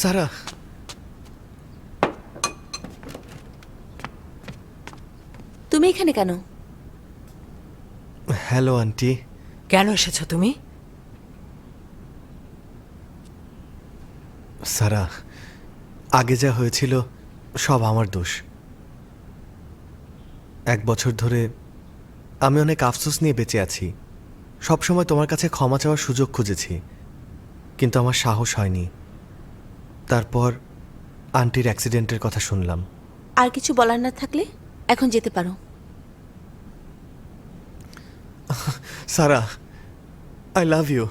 সারা, তুমি এখানে কেন? Hello aunty. কেন এসেছো তুমি? সারা, আগে যা হয়েছিল সব আমার দোষ। 1 বছর ধরে আমি অনেক আফসোস নিয়ে বেঁচে আছি। সবসময় তোমার কাছে ক্ষমা চাওয়ার সুযোগ খুঁজেছি, কিন্তু আমার সাহস হয়নি। তারপর আন্টির অ্যাক্সিডেন্টের কথা শুনলাম। আর কিছু বলার না থাকলে এখন যেতে পারো। সারা, আই লাভ ইউ।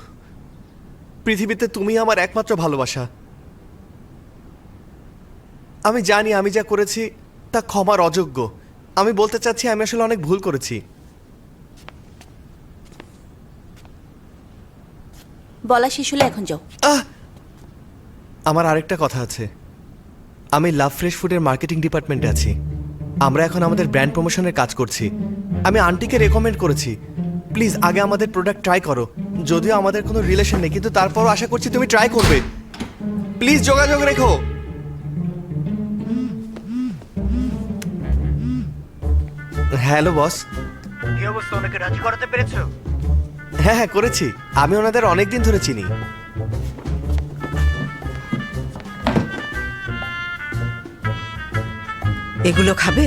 পৃথিবীতে তুমি আমার একমাত্র ভালোবাসা। আমি জানি আমি যা করেছি তা ক্ষমার অযোগ্য। আমি বলতে চাচ্ছি আমি আসলে অনেক ভুল করেছি। বলা শেষ হলে এখন যাও। আমার আরেকটা কথা আছে। আমি লাভ ফ্রেশ ফুডের মার্কেটিং ডিপার্টমেন্টে আছি। আমরা এখন আমাদের ব্র্যান্ড প্রমোশনের কাজ করছি। আমি আন্টিকে রেকমেন্ড করেছি, প্লিজ আগে আমাদের প্রোডাক্ট ট্রাই করো। যদিও আমাদের কোনো রিলেশন নেই, কিন্তু তারপরও আশা করছি তুমি ট্রাই করবে। প্লিজ যোগাযোগ রেখো। Hello boss. কি অবস্থা, ওনাকে রাজি করাতে পেরেছো? হ্যাঁ হ্যাঁ করেছি। আমি ওনাদের অনেক দিন ধরে চিনি। এগুলো খাবে?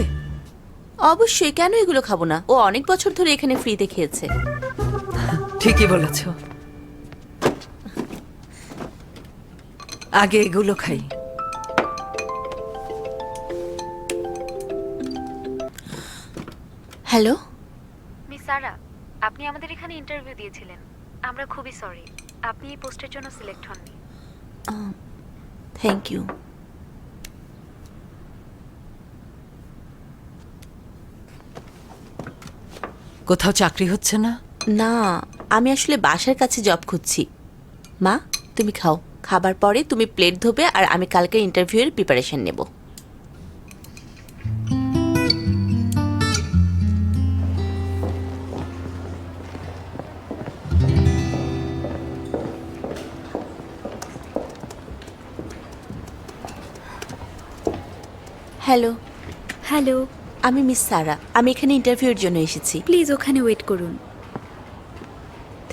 অবশ্যই, কেন এগুলো খাবো না? ও অনেক বছর ধরে এখানে ফ্রিতে খেয়েছে। ঠিকই বলেছ। আগে এগুলো খাই। হ্যালো, মিস সারা, আপনি আমাদের এখানে ইন্টারভিউ দিয়েছিলেন। আমরা খুবই সরি, আপনি এই পোস্টের জন্য সিলেক্ট হননি। Thank you. কোথাও চাকরি হচ্ছে না? না, আমি আসলে বাসার কাছে জব খুঁজছি। মা, তুমি খাও। খাবার পরে তুমি প্লেট ধোবে আর আমি কালকে ইন্টারভিউয়ের প্রিপারেশন নেব। হ্যালো। হ্যালো, আমি মিস সারা। আমি এখানে ইন্টারভিউয়ের জন্য এসেছি। প্লিজ ওখানে ওয়েট করুন।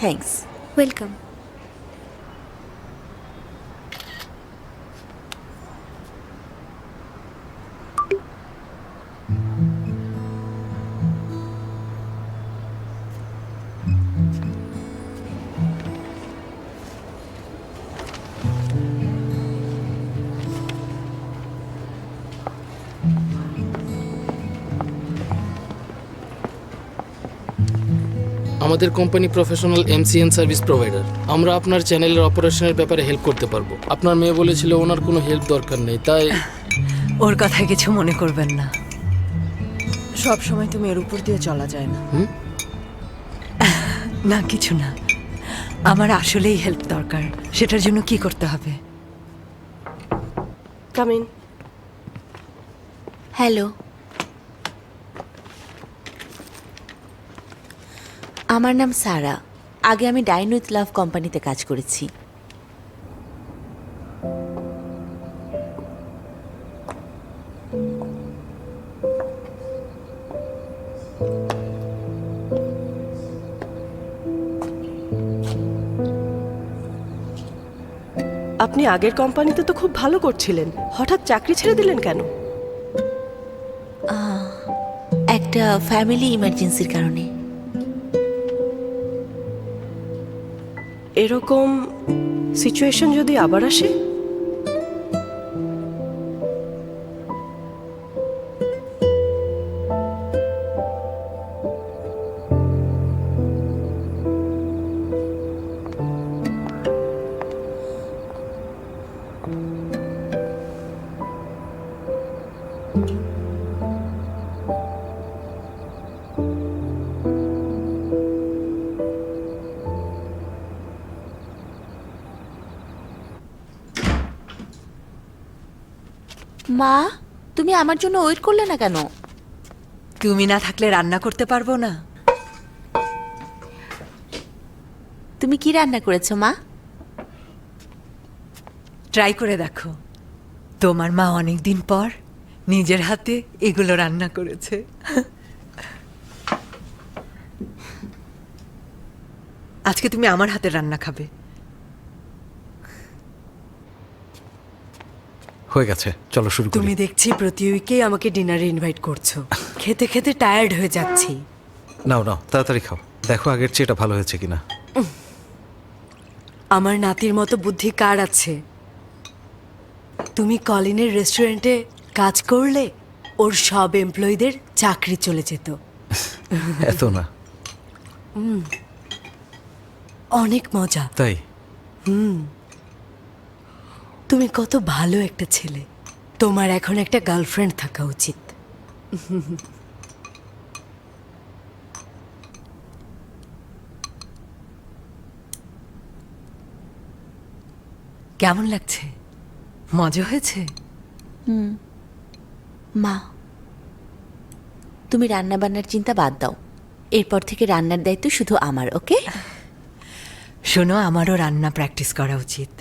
থ্যাঙ্কস। ওয়েলকাম। আমাদের কোম্পানি প্রফেশনাল এমসিএন সার্ভিস প্রোভাইডার। আমরা আপনার চ্যানেলের অপারেশনের ব্যাপারে হেল্প করতে পারবো। আপনার মেয়ে বলেছিল ওনার কোনো হেল্প দরকার নেই, তাই ওর কথায় কিছু মনে করবেন না। সব সময় তুমি এর উপর দিয়ে চলা যায় না। না কিছু না, আমার আসলেই হেল্প দরকার। সেটার জন্য কি করতে হবে? Come in. হ্যালো, আমার নাম সারা। আগে আমি ডাইন উইথ লাভ কোম্পানিতে কাজ করেছি। আপনি আগের কোম্পানিতে তো খুব ভালো করছিলেন, হঠাৎ চাকরি ছেড়ে দিলেন কেন? একটা ফ্যামিলি ইমার্জেন্সির কারণে। এরকম সিচুয়েশন যদি আবার আসে? মা, তুমি আমার জন্য ওয়েট করলে না কেন? তুমি না থাকলে রান্না করতে পারবো না। তুমি কি রান্না করেছো মা? ট্রাই করে দেখো, তোমার মা অনেক দিন পর নিজের হাতে এগুলো রান্না করেছে। আজকে তুমি আমার হাতে রান্না খাবে। হয়ে গেছে, চলো শুরু করি। তুমি দেখছি প্রতি উইকেই আমাকে ডিনারে ইনভাইট করছো। খেতে খেতে টায়ার্ড হয়ে যাচ্ছি। নাও নাও, তাড়াতাড়ি খাও, দেখো আগের চেয়ে এটা ভালো হয়েছে কিনা। আমার নাতির মতো বুদ্ধি কার আছে? তুমি কলিনের রেস্টুরেন্টে কাজ করলে ওর সব এমপ্লয়ীদের চাকরি চলে যেত। এত না। অনেক মজা। তাই? তুমি কত ভালো একটা ছেলে। তোমার এখন একটা গার্লফ্রেন্ড থাকা উচিত। কেমন লাগছে? মজা হয়েছে? মা, তুমি রান্না বান্নার চিন্তা বাদ দাও। এরপর থেকে রান্নার দায়িত্ব শুধু আমার, ওকে? শোনো, আমারও রান্না প্র্যাকটিস করা উচিত।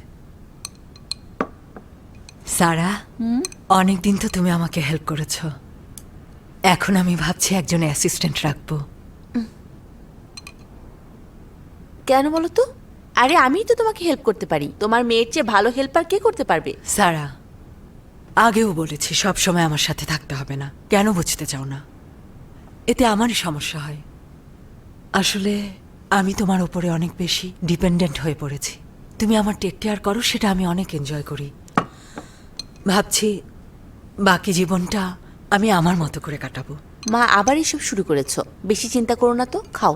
সারা, অনেক দিন তো তুমি আমাকে হেল্প করেছো। এখন আমি ভাবছি একজন অ্যাসিস্ট্যান্ট রাখবো। কেন বলো তো? আরে আমিই তো তোমাকে হেল্প করতে পারি। তোমার মেয়ের চেয়ে ভালো হেল্পার কে করতে পারবে? সারা, আগেও বলেছি সব সময় আমার সাথে থাকতে হবে না। কেন বুঝতে চাও না? এতে আমারই সমস্যা হয়। আসলে আমি তোমার উপরে অনেক বেশি ডিপেন্ডেন্ট হয়ে পড়েছি। তুমি আমার টেক কেয়ার করো, সেটা আমি অনেক এনজয় করি। ভাবছি বাকি জীবনটা আমি আমার মতো করে কাটাবো। মা, আবার এসব শুরু করেছো। বেশি চিন্তা করো না তো, খাও।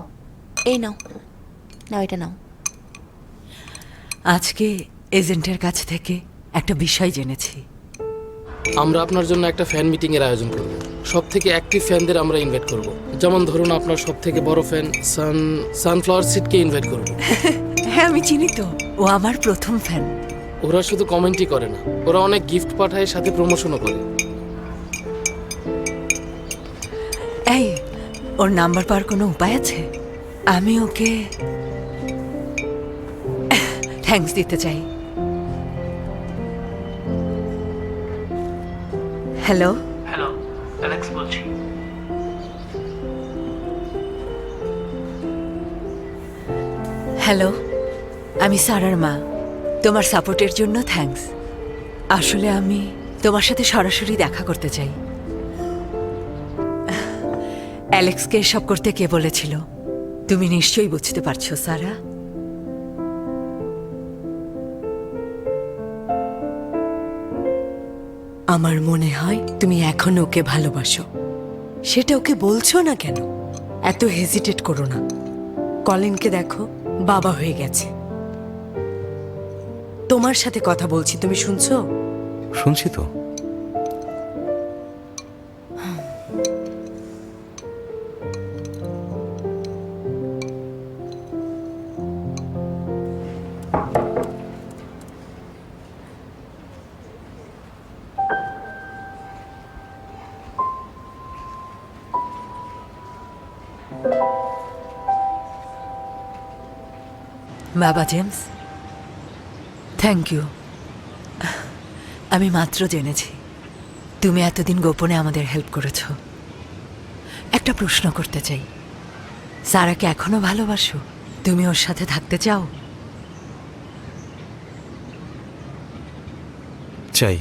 এই নাও, নাও এটা নাও। আজকে এজেন্টের কাছ থেকে একটা বিষয় জেনেছি। আমরা আপনার জন্য একটা ফ্যান মিটিং এর আয়োজন করব। সব থেকে অ্যাক্টিভ ফ্যানদের আমরা ইনভাইট করব। যেমন ধরুন, আপনার সব থেকে বড় ফ্যান সানফ্লাওয়ার সিডকে ইনভাইট করব। হ্যাঁ, আমি চিনি তো, ও আমার প্রথম ফ্যান। ওরা শুধু কমেন্টই করে না, ওরা অনেক গিফট পাঠায়, সাথে প্রমোশনও করে। এই, ওর নাম্বার পাওয়ার কোনো উপায় আছে? আমি ওকে থ্যাঙ্কস দিতে চাই। হ্যালো। হ্যালো, অ্যালেক্স বলছি। হ্যালো, আমি সারার মা। তোমার সাপোর্টের জন্য থ্যাঙ্কস। আসলে আমি তোমার সাথে সরাসরি দেখা করতে চাই। অ্যালেক্সকে এসব করতে কে বলেছিল? তুমি নিশ্চয়ই বুঝতে পারছো সারা। আমার মনে হয় তুমি এখন ওকে ভালোবাসো। সেটা ওকে বলছো না কেন? এত হেজিটেট করো না। কলিনকে দেখো, বাবা হয়ে গেছে। তোমার সাথে কথা বলছি, তুমি শুনছো? শুনছি তো। বাবা জেমস, থ্যাংক ইউ। আমি মাত্র জেনেছি তুমি এতদিন গোপনে আমাদের হেল্প করেছো। একটা প্রশ্ন করতে চাই, সারাকে এখনো ভালোবাসো? তুমি ওর সাথে থাকতে চাও? চাই,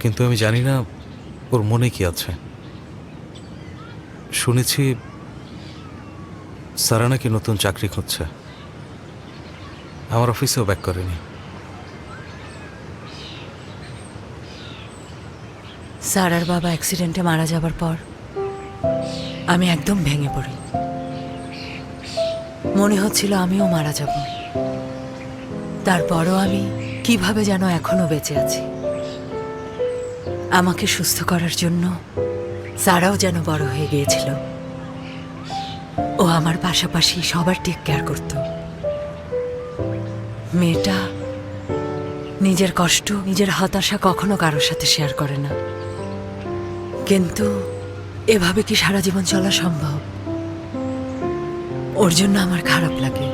কিন্তু আমি জানি না ওর মনে কি আছে। শুনেছি সারা নাকি নতুন চাকরি খুঁজছে। আমার অফিসেও ব্যাক করেনি। সারার বাবা অ্যাক্সিডেন্টে মারা যাবার পর আমি একদম ভেঙে পড়ি। মনে হচ্ছিল আমিও মারা যাব। তারপরও আমি কিভাবে যেন এখনো বেঁচে আছি। আমাকে সুস্থ করার জন্য সারাও যেন বড় হয়ে গিয়েছিল। ও আমার পাশাপাশি সবার টেক কেয়ার করত। মেয়েটা নিজের কষ্ট, নিজের হতাশা কখনো কারোর সাথে শেয়ার করে না। কিন্তু এভাবে কি সারা জীবন চলা সম্ভব? ওর জন্য আমার খারাপ লাগে।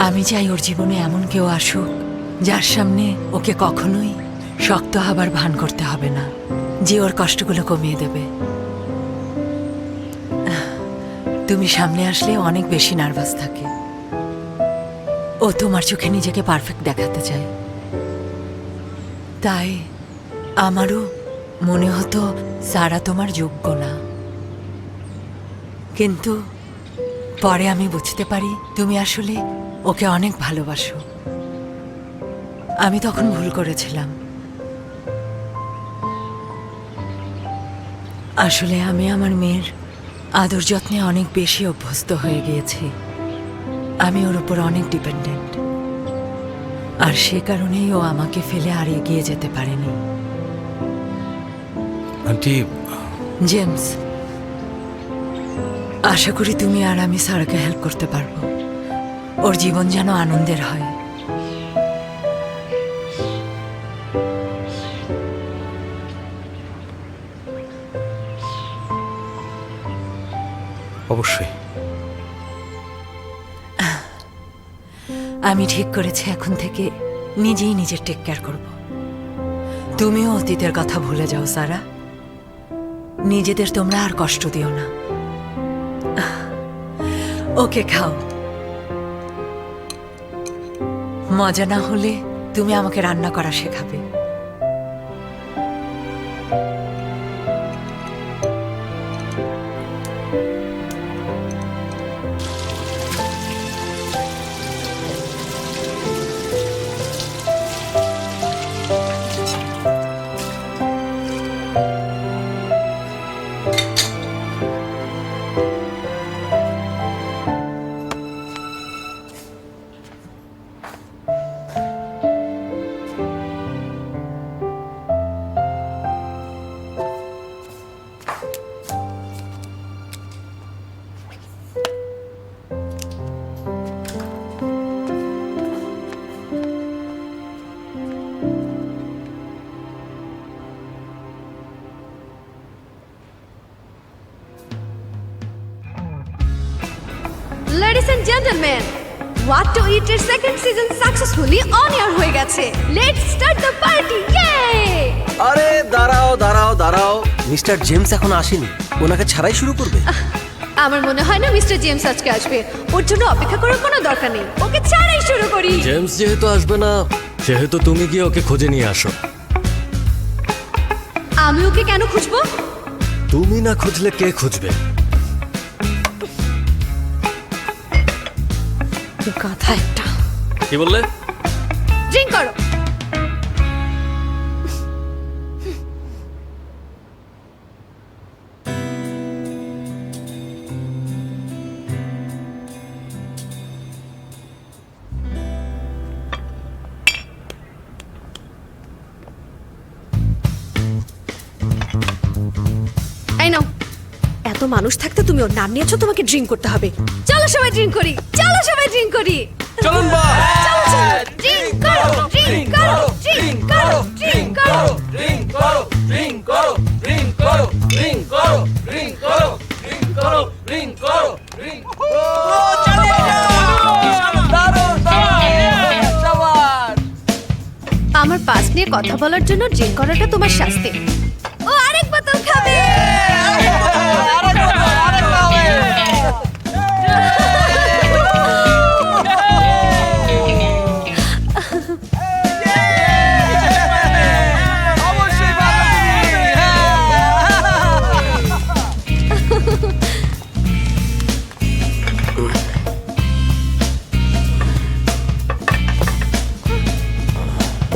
আমি চাই ওর জীবনে এমন কেউ আসুক যার সামনে ওকে কখনোই শক্ত হবার ভান করতে হবে না, যে ওর কষ্টগুলো কমিয়ে দেবে। তুমি সামনে আসলে অনেক বেশি নার্ভাস থাকে। ও তোমার চোখে নিজেকে পারফেক্ট দেখাতে চায়। তাই আমারও মনে হতো সারা তোমার যোগ্য না, কিন্তু পরে আমি বুঝতে পারি তুমি আসলে ওকে অনেক ভালোবাসো। আমি তখন ভুল করেছিলাম। আসলে আমি আমার মেয়ের আদর যত্নে অনেক বেশি অভ্যস্ত হয়ে গিয়েছি। আমি ওর উপর অনেক ডিপেন্ডেন্ট, আর সে কারণেই ও আমাকে ফেলে আর এগিয়ে যেতে পারেনি। আন্টি, জেমস, আশা করি তুমি আর আমি সারাকে হেল্প করতে পারবো। ওর জীবন যেন আনন্দের হয়। অবশ্যই। আমি ঠিক করেছি এখন থেকে নিজেই নিজের টেক কেয়ার করব। তুমিও অতীতের কথা ভুলে যাও সারা। নিজেদের তোমরা আর কষ্ট দিও না। ওকে খাও। মজা না হলে তুমি আমাকে রান্না করা শেখাবে। Ladies and gentlemen, What to Eat এর second season successfully on air হয়ে গেছে। লেটস স্টার্ট দ্য পার্টি, ইয়ে! আরে দাঁড়াও দাঁড়াও দাঁড়াও, মিস্টার জেমস এখন আসেনি, ওনাকে ছাড়াই শুরু করবে? আমার মনে হয় না মিস্টার জেমস আজকে আসবে। ওর জন্য অপেক্ষা করার কোনো দরকার নেই, ওকে ছাড়াই শুরু করি। জেমস যেহেতু আসবে না, সেহেতু তুমি গিয়ে ওকে খুঁজে নিয়ে আসো। আমি ওকে কেন খুঁজবো? তুমি না খুঁজলে কে খুঁজবে? কথা একটা। কি বললে? ড্রিঙ্ক করো। এই নাও। এত মানুষ থাকতে তুমি ওর নাম নিয়েছো, তোমাকে ড্রিঙ্ক করতে হবে। চলো সবাই ড্রিঙ্ক করি, চলো সবাই ড্রিঙ্ক করি। চলুন বা চলো চলো, ড্রিঙ্ক করো, ড্রিঙ্ক করো, ড্রিঙ্ক করো, ড্রিঙ্ক করো। ড্রিঙ্ক করো, ড্রিঙ্ক করো, ড্রিঙ্ক করো, ড্রিঙ্ক করো, ড্রিঙ্ক করো, ড্রিঙ্ক করো, ড্রিঙ্ক করো, ড্রিঙ্ক আমার পাস নিয়ে কথা বলার জন্য ড্রিঙ্ক করাটা তোমার শাস্তি। ও আরেক বোতল খাবে।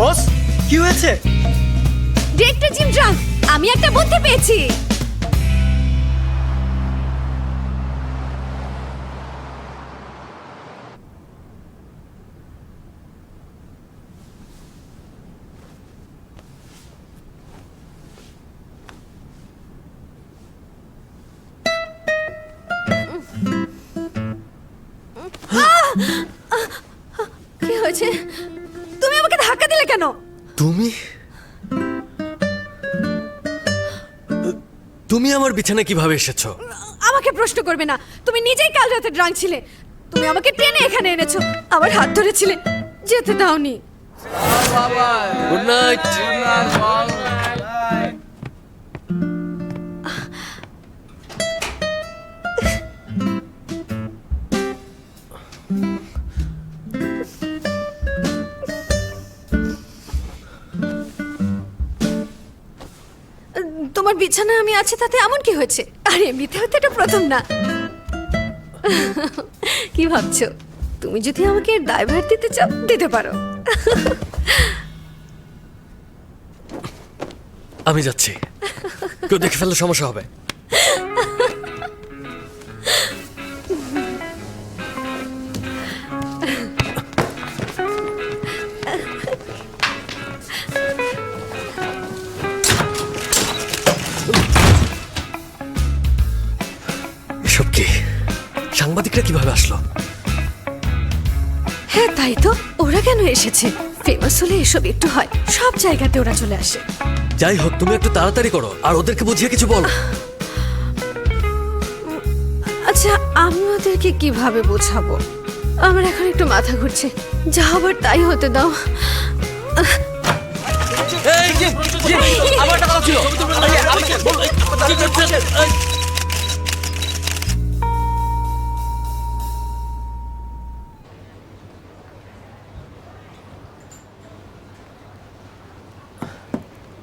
বস, কি হয়েছে? ডিরেক্টর জিম ড্রাঙ্ক, আমি একটা বুদ্ধি পেয়েছি। কি হয়েছে? তুমি আমাকে ধাক্কা দিলে কেন? তুমি আমার বিছানায় কিভাবে এসেছো? আমাকে প্রশ্ন করবে না। তুমি নিজেই কাল রাতে ড্রাঙ্ক ছিলে। তুমি আমাকে টেনে এখানে এনেছো, আমার হাত ধরেছিলে, যেতে দাওনি। Good night. তোমার বিছানায় আমি আছি তাতে এমন কি হয়েছে? আর এমনিতেও তো এটা প্রথম না। কি ভাবছো? তুমি যদি আমাকে এর দায়ভার দিতে চাও দিতে পারো। আমি যাচ্ছি, কেউ দেখে ফেললে সমস্যা হবে। এসব কি? সাংবাদিকরা কিভাবে আসলো? হ্যাঁ তাই তো, ওরা কেন এসেছে? ফেমাস হলে এসব একটু হয়, সব জায়গাতে ওরা চলে আসে। যাই হোক, তুমি একটু তাড়াতাড়ি করো আর ওদেরকে বুঝিয়ে কিছু বলো। আচ্ছা আমি ওদেরকে কিভাবে বোঝাবো? আমার এখন একটু মাথা ঘুরছে, যা হবার তাই হতে দাও।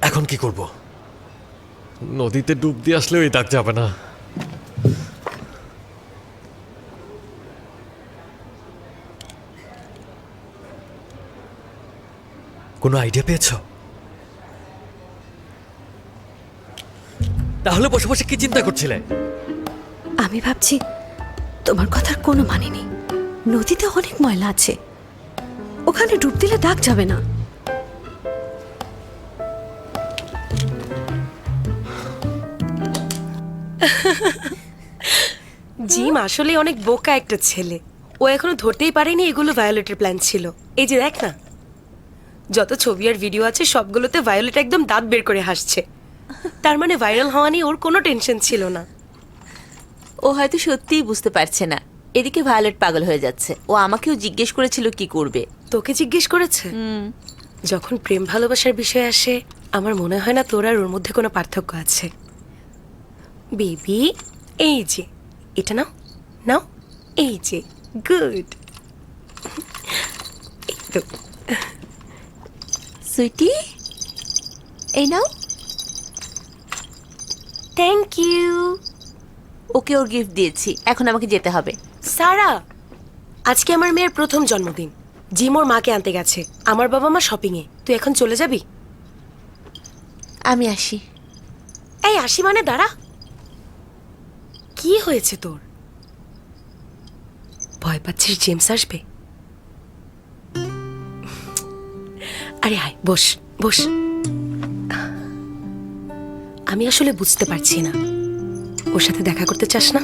এখন কি করব? নদীতে ডুব দিয়ে আসলেও এই দাগ যাবে না। কোনো আইডিয়া পেয়েছো? তাহলে বসে বসে কি চিন্তা করছিলে? আমি ভাবছি তোমার কথার কোনো মানে নেই। নদীতে অনেক ময়লা আছে, ওখানে ডুব দিলে দাগ যাবে না। জিম আসলে অনেক বোকা একটা ছেলে। ও এখনো ধরতেই পারেনি এগুলো ভায়োলেটের প্ল্যান ছিল। এই যে দেখ না, যত ছবি আর ভিডিও আছে সবগুলোতে ভায়োলেট একদম দাঁত বের করে হাসছে। তার মানে ভাইরাল হওয়া নিয়ে ওর কোনো টেনশন ছিল না। ও হয়তো সত্যিই বুঝতে পারছে না, এদিকে ভায়োলেট পাগল হয়ে যাচ্ছে। ও আমাকেও জিজ্ঞেস করেছিল কি করবে। তোকে জিজ্ঞেস করেছে? যখন প্রেম ভালোবাসার বিষয় আসে আমার মনে হয় না তোর আর ওর মধ্যে কোনো পার্থক্য আছে। বেবি এই যে এটা নাও, নাও এই যে, গুড। সুইটি এই নাও। Thank you. ওকে ওর গিফট দিয়েছি, এখন আমাকে যেতে হবে। সারা, আজকে আমার মেয়ের প্রথম জন্মদিন। জিম ওর মাকে আনতে গেছে, আমার বাবা মা শপিং এ। তুই এখন চলে যাবি? আমি আসি। এই আসি মানে দাঁড়া। কি হয়েছে তোর? ভয় পাচ্ছিস জেমস আসবে? আরে আয়, বস বস। আমি আসলে বুঝতে পারছি না, ওর সাথে দেখা করতে চাস না?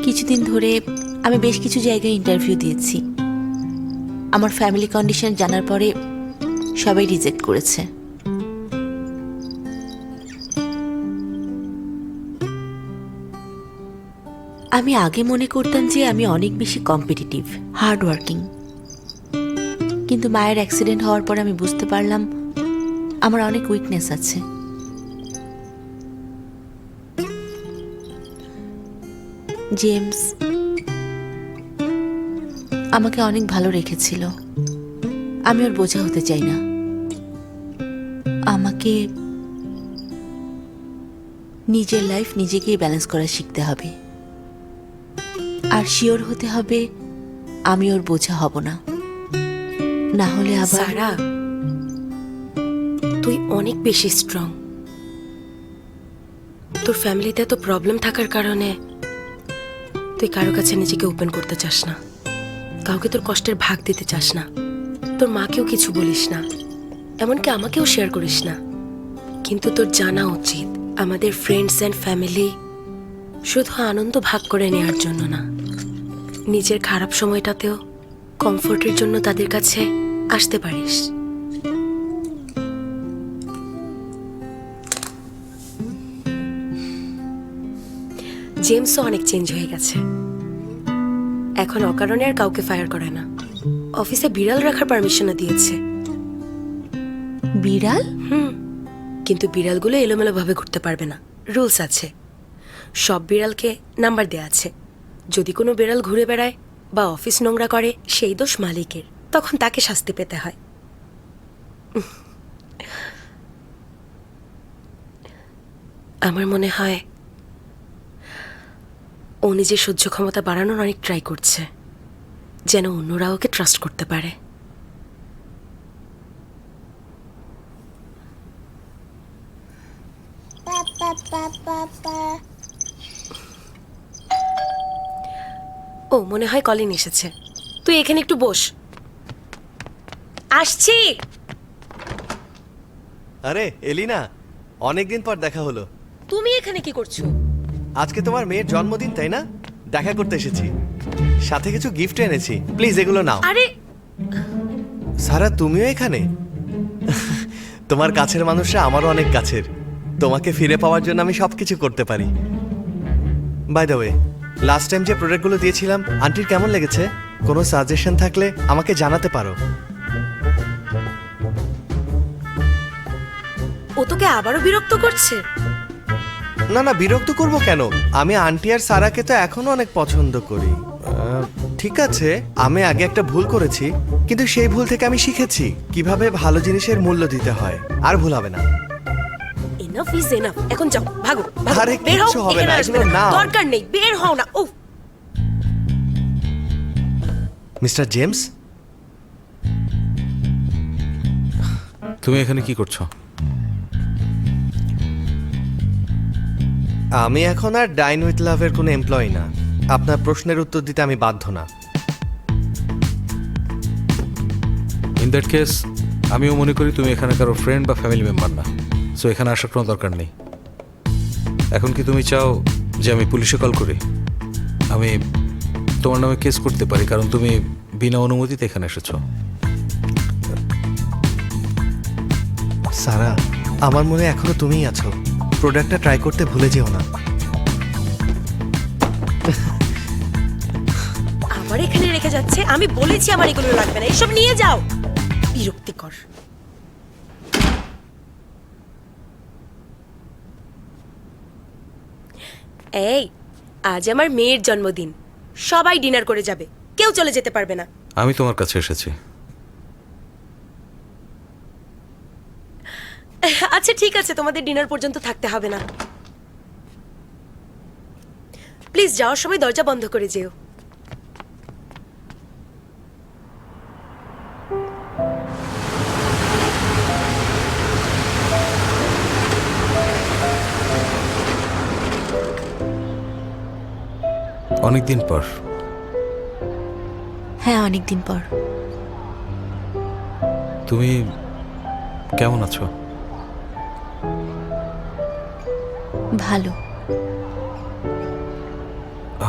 কিছুদিন ধরে আমি বেশ কিছু জায়গায় ইন্টারভিউ দিয়েছি। আমার ফ্যামিলি কন্ডিশন জানার পরে সবাই রিজেক্ট করেছে। আমি আগে মনে করতাম যে আমি অনেক বেশি কম্পিটিটিভ, হার্ড ওয়ার্কিং, কিন্তু মায়ের অ্যাক্সিডেন্ট হওয়ার পর আমি বুঝতে পারলাম আমার অনেক উইকনেস আছে। জেমস আমাকে অনেক ভালো রেখেছিল, আমি ওর বোঝা হতে চাই না। আমাকে নিজের লাইফ নিজেকেই ব্যালেন্স করা শিখতে হবে, আর শিওর হতে হবে আমি ওর বোঝা হব না, না হলে আবার। সারা, তুই অনেক বেশি স্ট্রং। তোর ফ্যামিলিতে এত প্রবলেম থাকার কারণে তুই কারো কাছে নিজেকে ওপেন করতে চাস না, কাউকে তোর কষ্টের ভাগ দিতে চাস না, তোর মাকেও কিছু বলিস না, এমনকি আমাকেও শেয়ার করিস না। কিন্তু তোর জানা উচিত আমাদের ফ্রেন্ডস অ্যান্ড ফ্যামিলি শুধু আনন্দ ভাগ করে নেওয়ার জন্য না, নিজের খারাপ সময়টাতেও কমফোর্টের জন্য তাদের কাছে আসতে পারিস। জেমসও অনেক চেঞ্জ হয়ে গেছে। এখন অকারণে আর কাউকে ফায়ার করে না। অফিসে বিড়াল রাখার পারমিশনও দিয়েছে। বিড়াল? কিন্তু বিড়ালগুলো এলোমেলো ভাবে ঘুরতে পারবে না, রুলস আছে। সব বিড়ালকে নাম্বার দেয়া আছে। যদি কোনো বিড়াল ঘুরে বেড়ায় বা অফিস নোংরা করে, সেই দোষ মালিকের, তখন তাকে শাস্তি পেতে হয়। আমার মনে হয় ও নিজের সহ্য ক্ষমতা বাড়ানোর অনেক ট্রাই করছে, যেন অন্যরা ওকে ট্রাস্ট করতে পারে। ও মনে হয় কলিন এসেছে। তুই এখানে একটু বস। আসছি। আরে এলিনা, অনেকদিন পর দেখা হলো। তুমি এখানে কি করছো? আজকে তোমার মেয়ের জন্মদিন, তাই না? দেখা করতে এসেছি, সাথে কিছু গিফট এনেছি। প্লিজ এগুলো নাও। আরে সারা, তুমিও এখানে? তোমার কাছের মানুষরা আমারও অনেক কাছের। তোমাকে ফিরে পাওয়ার জন্য আমি সবকিছু করতে পারি। By the way, last time যে প্রোডাক্টগুলো দিয়েছিলাম আন্টির কেমন লেগেছে? কোনো সাজেশন থাকলে আমাকে জানাতে পারো। ও তোকে আবারও বিরক্ত করছে? না না, বিরক্ত করব কেন? আমি আন্টি আর সারাকে তো এখনো অনেক পছন্দ করি। ঠিক আছে, আমি আগে একটা ভুল করেছি, কিন্তু সেই ভুল থেকে আমি শিখেছি কিভাবে ভালো জিনিসের মূল্য দিতে হয়। আর ভুল হবে না। Enough is enough. এখন যাও, ভাগো। আরে বের হও, কিচ্ছু হবে এখানে না, আসবে এগুলো না। নাও। দরকার নেই, বের হও না। ও মিস্টার জেমস, তুমি এখানে কি করছো? আমি এখন আর ডাইন উইথ লাভের কোনো এমপ্লয়ি না। আপনার প্রশ্নের উত্তর দিতে আমি বাধ্য না। ইন দ্যাট কেস আমিও মনে করি তুমি এখানে কারো ফ্রেন্ড বা ফ্যামিলি মেম্বার না, সো এখানে আসার কোনো দরকার নেই। এখন কি তুমি চাও যে আমি পুলিশে কল করি? আমি তোমার নামে কেস করতে পারি, কারণ তুমি বিনা অনুমতিতে এখানে এসেছো। সারা, আমার মনে এখনো তুমিই আছো। প্রোডাক্টটা ট্রাই করতে ভুলে যেও না। আবার এখানে রেখে যাচ্ছে। আমি বলেছি আমার এগুলো লাগবে না, এসব নিয়ে যাও। বিরক্তিকর। এই, আজ আমার মেয়ের জন্মদিন। সবাই ডিনার করে যাবে, কেউ চলে যেতে পারবে না। আমি তোমার কাছে এসেছি। আচ্ছা ঠিক আছে, তোমাদের ডিনার পর্যন্ত থাকতে হবে না। প্লিজ যাওয়ার সময় দরজা বন্ধ করে যেও। অনেকদিন পর। হ্যাঁ, অনেকদিন পর। তুমি কেমন আছো? ভালো।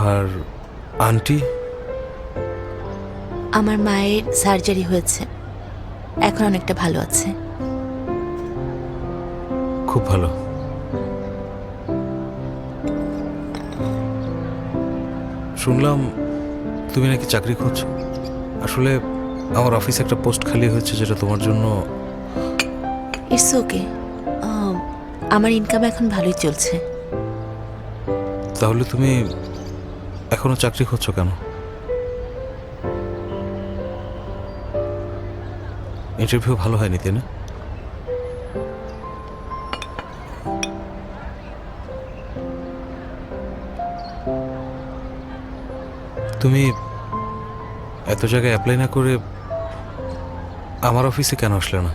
আর আন্টি? আমার মায়ের সার্জারি হয়েছে, এখন অনেকটা ভালো আছে। খুব ভালো। শুনলাম তুমি নাকি চাকরি করছো। আসলে আমার অফিসে একটা পোস্ট খালি হয়েছে, যেটা তোমার জন্য। ইটস ওকে, আমার ইনকাম এখন ভালোই চলছে। তাহলে তুমি এখনো চাকরি করছো কেন? ইন্টারভিউ ভালো হয়নি, তাই না? তুমি এত জায়গায় অ্যাপ্লাই না করে আমার অফিসে কেন আসলে না?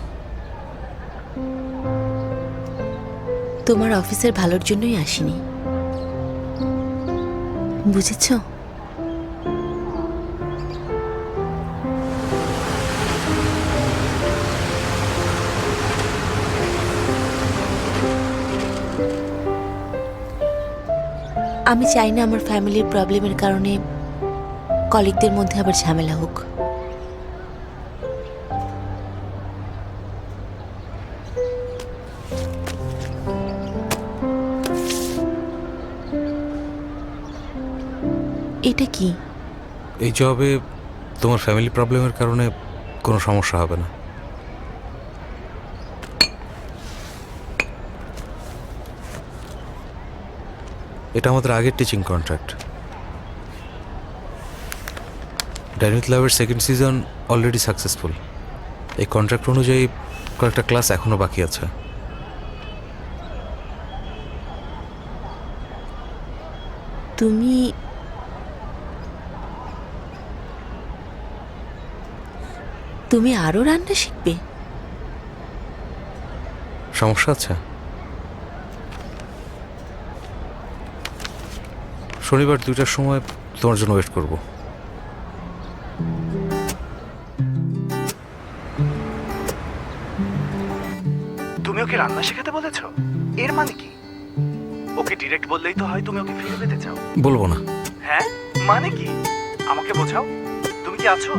তোমার অফিসের ভালোর জন্যই আসিনি, বুঝেছো? আমি চাই না আমার ফ্যামিলির প্রবলেমের কারণে কলিগদের মধ্যে আবার ঝামেলা হোক। এটা কি? এই জবে তোমার ফ্যামিলি প্রবলেমের কারণে কোনো সমস্যা হবে না। এটা আমাদের আগের টিচিং কন্ট্রাক্ট। ডাইন উইথ লাভের সেকেন্ড সিজন অলরেডি সাকসেসফুল। এই কন্ট্রাক্ট অনুযায়ী কয়েকটা ক্লাস এখনো বাকি আছে। তুমি তুমি আরো রান্না শিখবে? সমস্যা আছে? শনিবার 2টার সময় তোমার জন্য ওয়েট করব। তুমি ওকে রান্না শেখাতে বলেছো? এর মানে কি? ওকে ডিরেক্ট বললেই তো হয় তুমি ওকে ফিরে পেতে চাও। বলবো না। হ্যাঁ, মানে কি? আমাকে বোঝাও। তুমি কি আছো?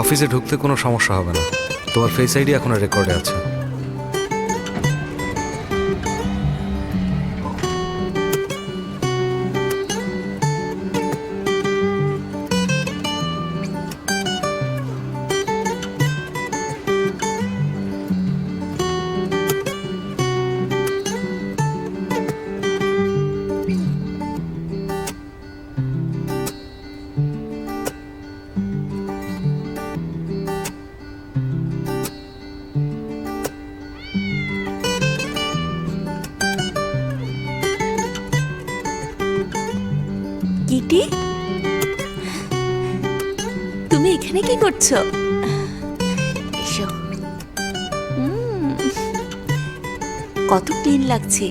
অফিসে ঢুকতে কোনো সমস্যা হবে না। তোমার ফেস আইডি এখনো রেকর্ডে আছে। কিটি, তুমি এখানে কি করছো? এসো। কত ক্লিন লাগছে।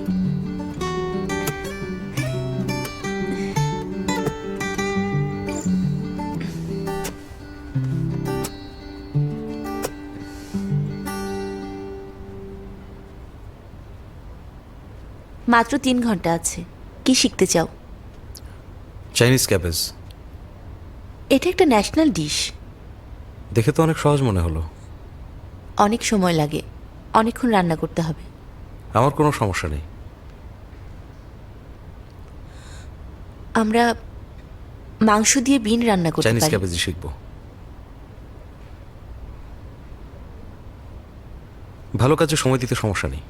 মাত্র 3 ঘন্টা আছে। কি শিখতে চাও? Chinese cabbage. এটা একটা ন্যাশনাল ডিশ। দেখে তো অনেক সহজ মনে হলো। অনেক সময় লাগে, অনেকক্ষণ রান্না করতে হবে। আমার কোনো সমস্যা নেই। আমরা মাংস দিয়ে বিন রান্না করতে চাইনিজ পারি। ক্যাবেজই শিখবো। ভালো কাজে সময় দিতে সমস্যা নেই।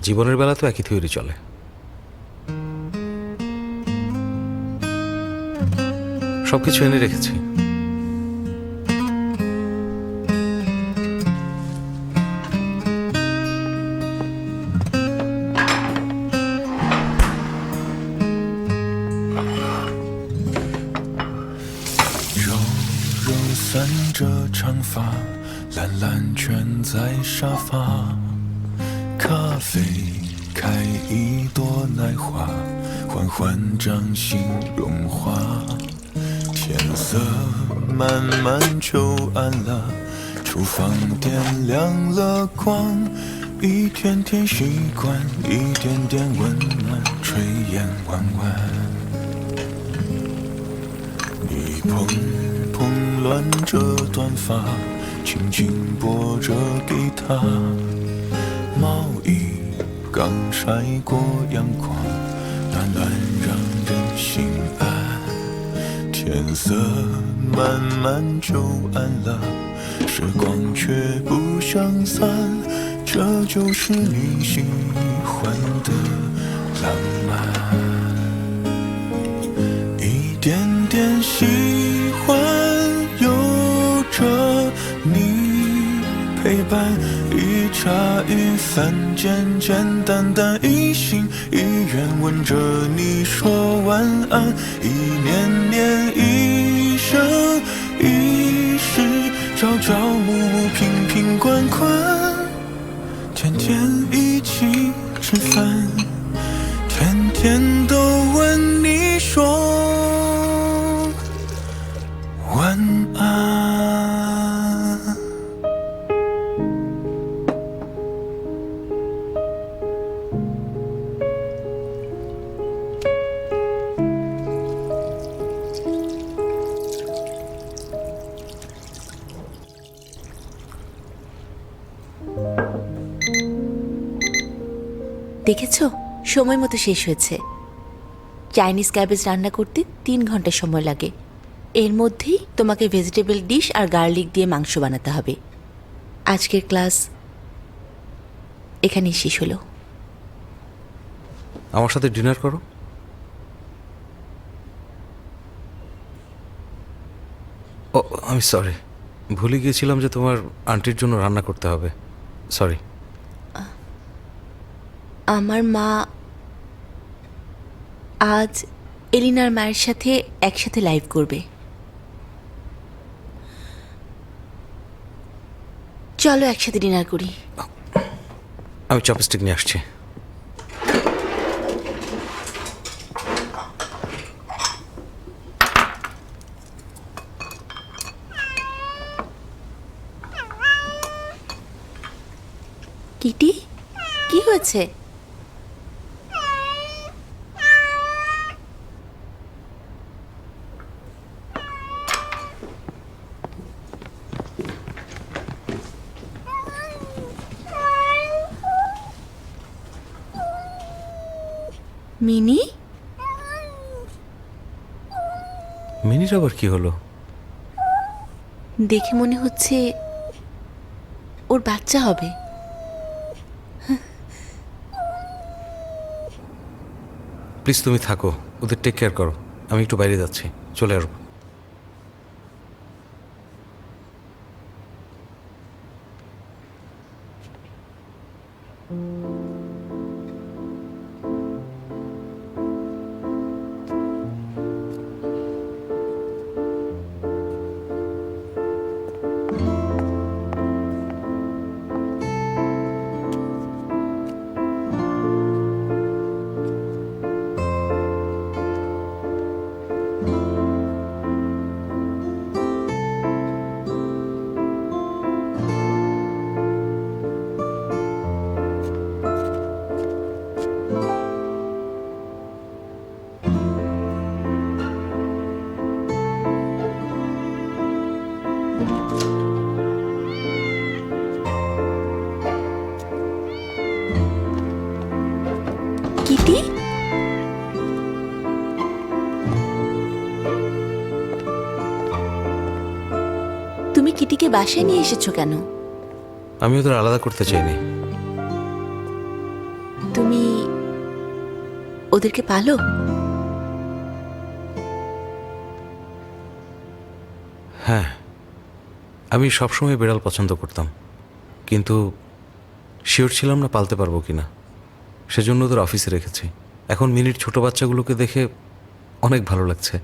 জীবনের বেলা তো একই থিওরি চলে। সবকিছু এনে রেখেছি।柔柔散着长发，懒懒蜷在沙发。咖啡开一朵奶花，缓缓掌心融化。天色慢慢就暗了，厨房点亮了光，一天天习惯，一点点温暖，炊烟弯弯。你蓬蓬乱着短发，轻轻拨着吉他，毛衣刚晒过阳光，暖暖让人心安。天色慢慢就暗了，时光却不相散，这就是你喜欢的浪漫。一点点喜欢有着你陪伴，一茶一饭，简简单单，一心一愿吻着你说晚安，一年年，一生一世，朝朝暮暮，瓶瓶罐罐，天天一起吃饭，天天都问你说晚 দেখেছো সময় মতো শেষ হয়েছে। চাইনিজ ক্যাবেজ রান্না করতে 3 ঘন্টা সময় লাগে। এর মধ্যেই তোমাকে ভেজিটেবল ডিশ আর গার্লিক দিয়ে মাংস বানাতে হবে। আজকের ক্লাস এখানেই শেষ হলো। আমার সাথে ডিনার করো। ও আমি সরি, ভুলে গিয়েছিলাম যে তোমার আন্টির জন্য রান্না করতে হবে। সরি। আমার মা আজ এলিনার মায়ের সাথে একসাথে লাইভ করবে। চলো একসাথে ডিনার করি। আমি চপস্টিক নিয়ে আসছি। কিটি, কি হয়েছে? মিনি, মিনির আবার কি হলো? দেখে মনে হচ্ছে ওর বাচ্চা হবে। প্লিজ তুমি থাকো, ওদের টেক কেয়ার করো। আমি একটু বাইরে যাচ্ছি, চলে আসবো। কিটি, তুমি কিটিকে বাসায় নিয়ে এসেছো কেন? আমি ওদের আলাদা করতে চাইনি। তুমি ওদেরকে পালো? হ্যাঁ, আমি সবসময় বিড়াল পছন্দ করতাম, কিন্তু শিওর ছিলাম না পালতে পারবো কিনা। সেজন্য ওদের অফিসে রেখেছি। এখন মিনির ছোট বাচ্চাগুলোকে দেখে অনেক ভালো লাগছে।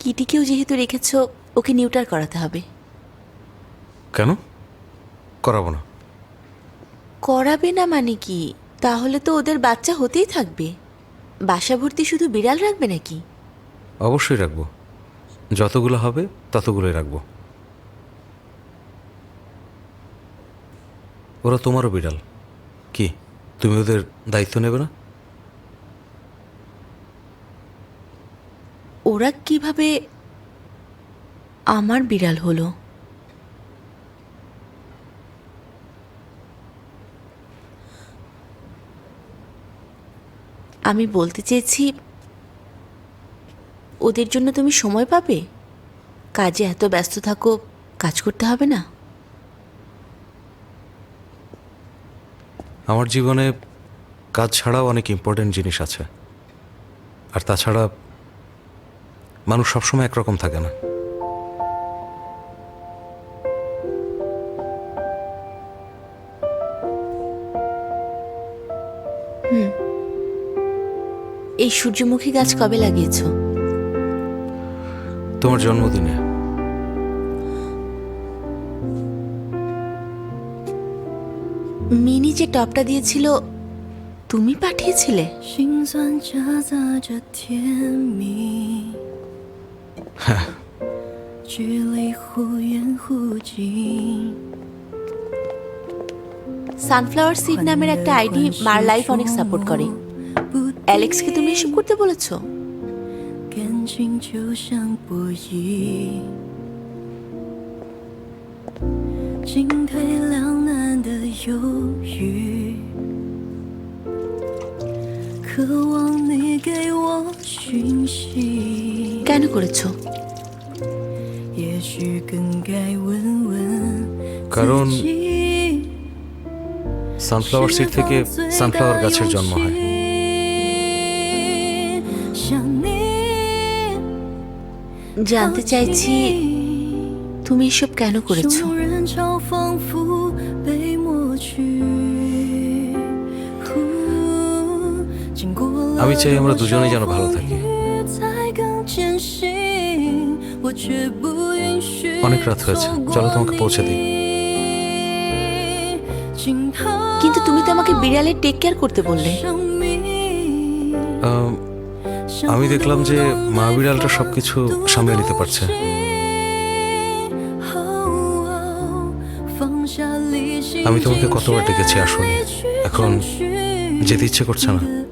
কিটিকেও যেহেতু রেখেছো, ওকে নিউটার করাতে হবে। কেন করাবো না? করাবে না মানে কি? তাহলে তো ওদের বাচ্চা হতেই থাকবে। বাসা ভর্তি শুধু বিড়াল রাখবে নাকি? অবশ্যই রাখবো, যতগুলো হবে ততগুলোই রাখবো। ওরা তোমারও বিড়াল, কি তুমি ওদের দায়িত্ব নেবে না? ওরা কিভাবে আমার বিড়াল হলো? আমি বলতে চেয়েছি, ওদের জন্য তুমি সময় পাবে? কাজে এত ব্যস্ত থাকো, কাজ করতে হবে না? আমার জীবনে কাজ ছাড়াও অনেক ইম্পর্টেন্ট জিনিস আছে। আর তাছাড়া মানুষ সবসময় একরকম থাকে না। এই সূর্যমুখী গাছ কবে লাগিয়েছো? তোমার জন্মদিনে। মিনি যে টপটা দিয়েছিল তুমি পাঠিয়েছিলে? সানফ্লাওয়ার সিড নামের একটা আইডি মার লাইফ অনেক সাপোর্ট করে। অ্যালেক্সকে তুমি এসব করতে বলেছো? কেন করেছো? কারণ সানফ্লাওয়ার সিড থেকে সানফ্লাওয়ার গাছের জন্ম হয়। জানতে চাইছি তুমি এসব কেন করেছো? আমি চাই আমরা দুজনেই যেন ভালো থাকি। অনেক রাত হয়েছে, চলো তোমাকে পৌঁছে দিই। কিন্তু তুমি তো আমাকে বিড়ালের টেক কেয়ার করতে বললে। আমি দেখলাম যে মা বিড়ালটা সবকিছু সামলে নিতে পারছে। আমি তোমাকে কতবার ডেকেছি আসোনি, এখন যেতে ইচ্ছে করছে না।